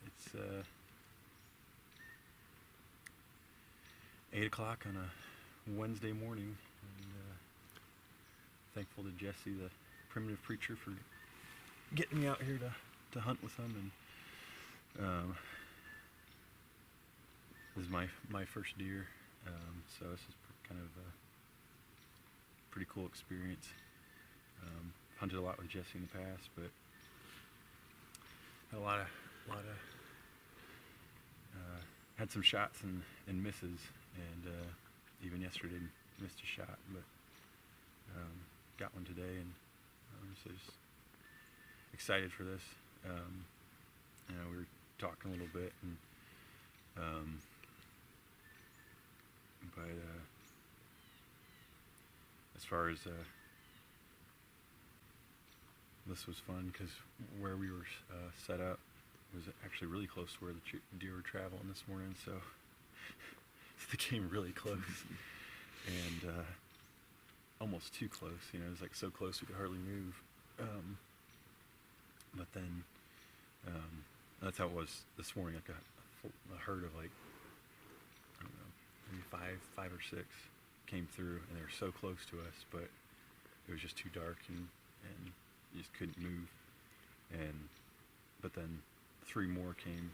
It's 8 o'clock on a Wednesday morning, and thankful to Jesse, the primitive preacher, for getting me out here to hunt with him. And this is my first deer, so this is kind of a pretty cool experience. Hunted a lot with Jesse in the past, but had a lot of had some shots and misses, and even yesterday missed a shot, but got one today, and so just excited for this. We were talking a little bit, and but as far as this was fun because where we were set up was actually really close to where the deer were traveling this morning, so they came really close, and almost too close. It was like so close we could hardly move. But then that's how it was this morning. Like a herd of, like, I don't know, maybe five or six came through, and they were so close to us, but it was just too dark, and you just couldn't move. But then 3 more came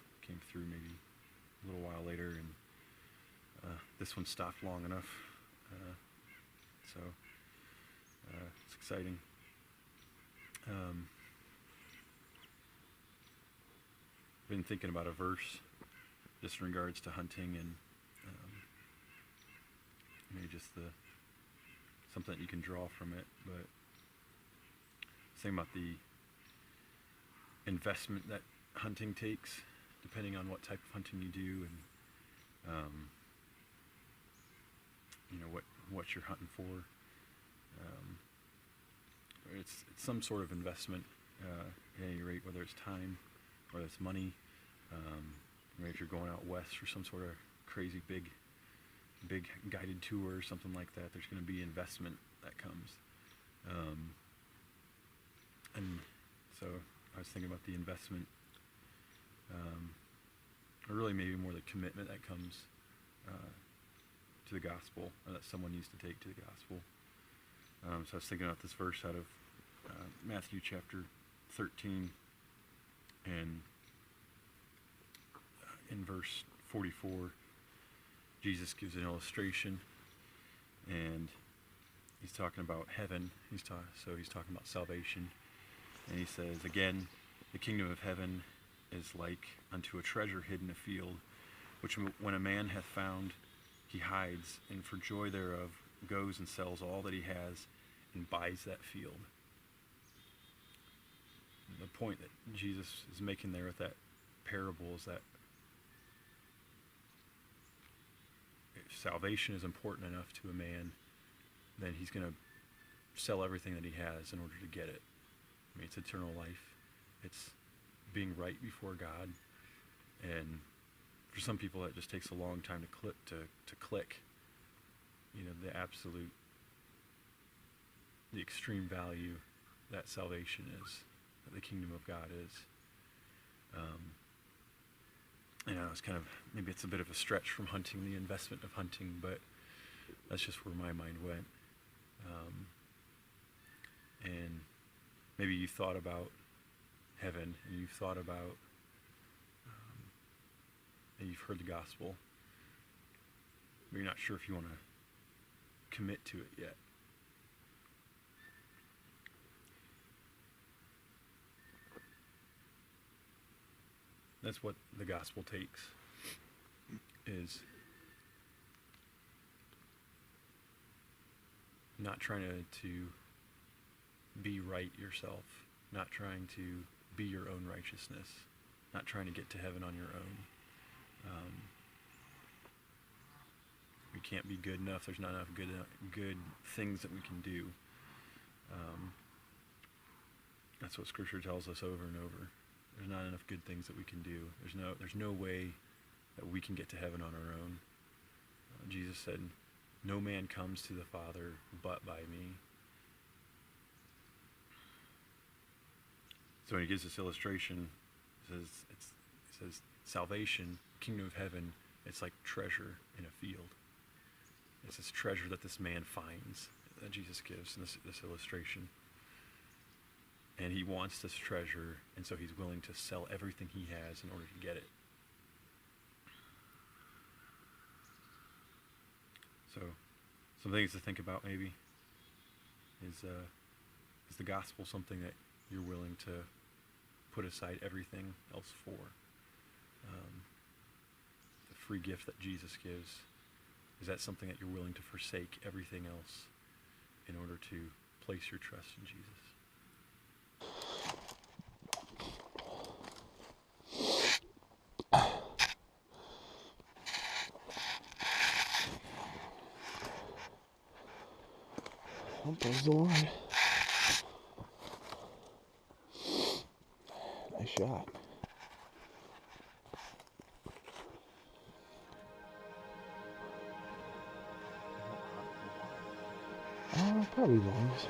through maybe a little while later, and this one stopped long enough, so it's exciting. Been thinking about a verse just in regards to hunting, and maybe just something that you can draw from it, but thinking about the investment that hunting takes, depending on what type of hunting you do, and what you're hunting for. It's some sort of investment, at any rate, whether it's time, whether it's money. Maybe if you're going out west for some sort of crazy big guided tour or something like that, there's going to be investment that comes. And so I was thinking about the investment, or really maybe more the commitment that comes to the gospel, that someone needs to take to the gospel. So I was thinking about this verse out of Matthew chapter 13, and in verse 44, Jesus gives an illustration, and he's talking about heaven. He's talking about salvation, and he says, "Again, the kingdom of heaven is like unto a treasure hidden in a field, which when a man hath found, he hides, and for joy thereof goes and sells all that he has, and buys that field." And the point that Jesus is making there with that parable is that if salvation is important enough to a man, then he's going to sell everything that he has in order to get it. I mean, it's eternal life. It's being right before God. And for some people, that just takes a long time to click. The extreme value that salvation is, that the kingdom of God is. It's kind of, maybe it's a bit of a stretch from hunting, the investment of hunting, but that's just where my mind went. And maybe you thought about heaven, and you've thought about, and you've heard the gospel, but you're not sure if you want to commit to it yet. That's what the gospel takes, is not trying to be right yourself, not trying to be your own righteousness, not trying to get to heaven on your own. We can't be good enough. There's not enough good things that we can do. That's what Scripture tells us over and over. There's not enough good things that we can do. There's no way that we can get to heaven on our own. Jesus said, "No man comes to the Father but by me." So when he gives this illustration, he says says salvation, kingdom of heaven, it's like treasure in a field. It's this treasure that this man finds, that Jesus gives in this illustration. And he wants this treasure, and so he's willing to sell everything he has in order to get it. So, some things to think about maybe is the gospel something that you're willing to put aside everything else for? The free gift that Jesus gives, is that something that you're willing to forsake everything else in order to place your trust in Jesus? Oh, there's the line. Nice shot. Probably lungs.